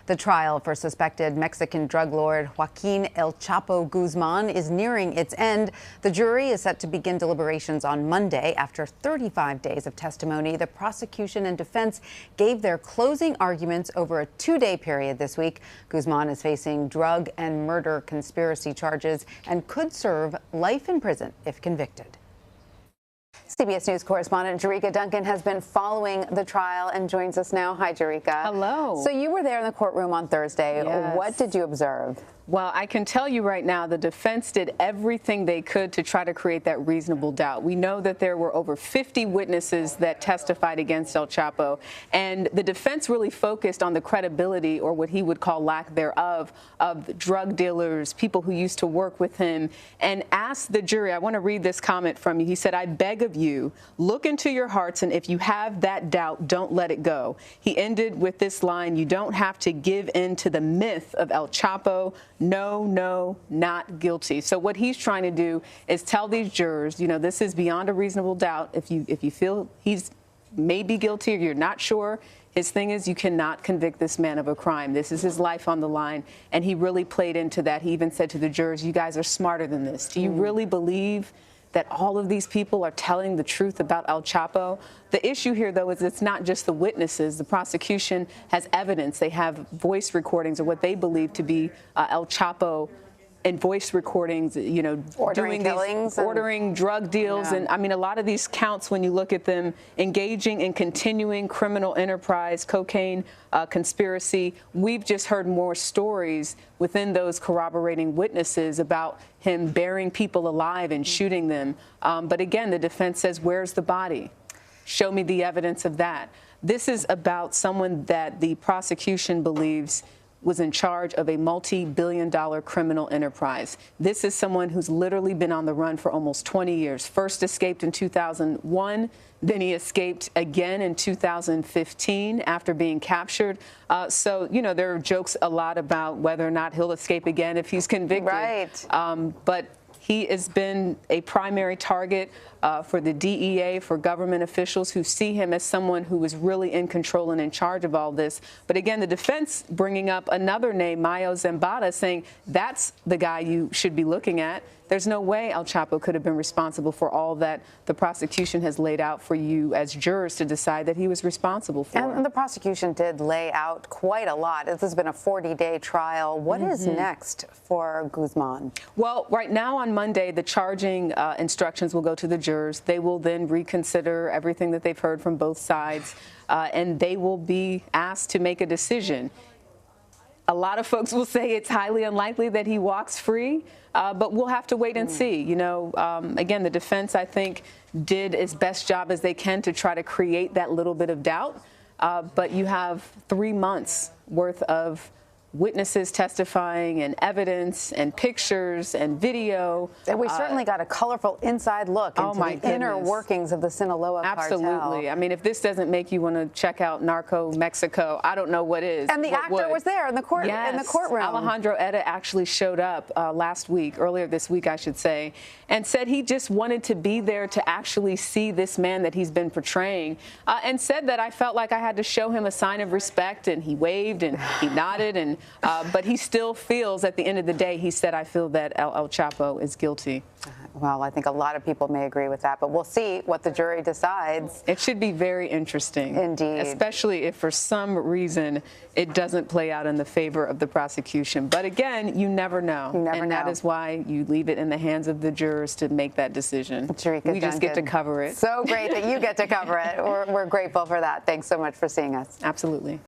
The trial for suspected Mexican drug lord Joaquin El Chapo Guzman is nearing its end. The jury is set to begin deliberations on Monday. After 35 days of testimony, the prosecution and defense gave their closing arguments over a 2-day period this week. Guzman is facing drug and murder conspiracy charges and could serve life in prison if convicted. CBS News correspondent Jerika Duncan has been following the trial and joins us now. Hi, Jerika. Hello. So you were there in the courtroom on Thursday. Yes. What did you observe? Well, I can tell you right now, the defense did everything they could to try to create that reasonable doubt. We know that there were over 50 witnesses that testified against El Chapo, and the defense really focused on the credibility, or what he would call lack thereof, of drug dealers, people who used to work with him, and asked the jury, I want to read this comment from you. He said, "I beg of you, look into your hearts, and if you have that doubt, don't let it go." He ended with this line, "You don't have to give in to the myth of El Chapo. No, not guilty." So what he's trying to do is tell these jurors, you know, this is beyond a reasonable doubt. If you feel he's maybe guilty or you're not sure, his thing is you cannot convict this man of a crime. This is his life on the line. And he really played into that. He even said to the jurors, you guys are smarter than this. Do you really believe that all of these people are telling the truth about El Chapo? The issue here, though, is it's not just the witnesses. The prosecution has evidence. They have voice recordings of what they believe to be El Chapo and voice recordings, you know, ordering killings, ordering drug deals. Yeah. And I mean, a lot of these counts, when you look at them, engaging in continuing criminal enterprise, cocaine conspiracy. We've just heard more stories within those corroborating witnesses about him burying people alive and shooting them. But again, the defense says, where's the body? Show me the evidence of that. This is about someone that the prosecution believes was in charge of a multi-billion-dollar criminal enterprise. This is someone who's literally been on the run for almost 20 years. First escaped in 2001, then he escaped again in 2015 after being captured. So, you know, there are jokes a lot about whether or not he'll escape again if he's convicted. Right. But he has been a primary target for the DEA, for government officials who see him as someone who is really in control and in charge of all this. But again, the defense bringing up another name, Mayo Zambada, saying that's the guy you should be looking at. There's no way El Chapo could have been responsible for all that the prosecution has laid out for you as jurors to decide that he was responsible for. And the prosecution did lay out quite a lot. This has been a 40-day trial. What is next for Guzman? Well, right now on Monday, the charging instructions will go to the jurors. They will then reconsider everything that they've heard from both sides, and they will be asked to make a decision. A lot of folks will say it's highly unlikely that he walks free, but we'll have to wait and see. You know, again, the defense, I think, did its best job as they can to try to create that little bit of doubt. But you have 3 months worth of witnesses testifying and evidence and pictures and video. And we certainly got a colorful inside look into the inner workings of the Sinaloa cartel. Absolutely. I mean, if this doesn't make you want to check out Narco Mexico, I don't know what is. And the actor was there in the courtroom. Alejandro Etta actually showed up earlier this week, I should say, and said he just wanted to be there to actually see this man that he's been portraying, and said that I felt like I had to show him a sign of respect, and he waved and he nodded, and but he still feels, at the end of the day, he said, I feel that El Chapo is guilty. Well, I think a lot of people may agree with that, but we'll see what the jury decides. It should be very interesting. Indeed. Especially if for some reason it doesn't play out in the favor of the prosecution. But again, you never know. You never know. And that is why you leave it in the hands of the jurors to make that decision. Jerika we just get to cover it. So great that you get to cover it. We're grateful for that. Thanks so much for seeing us. Absolutely.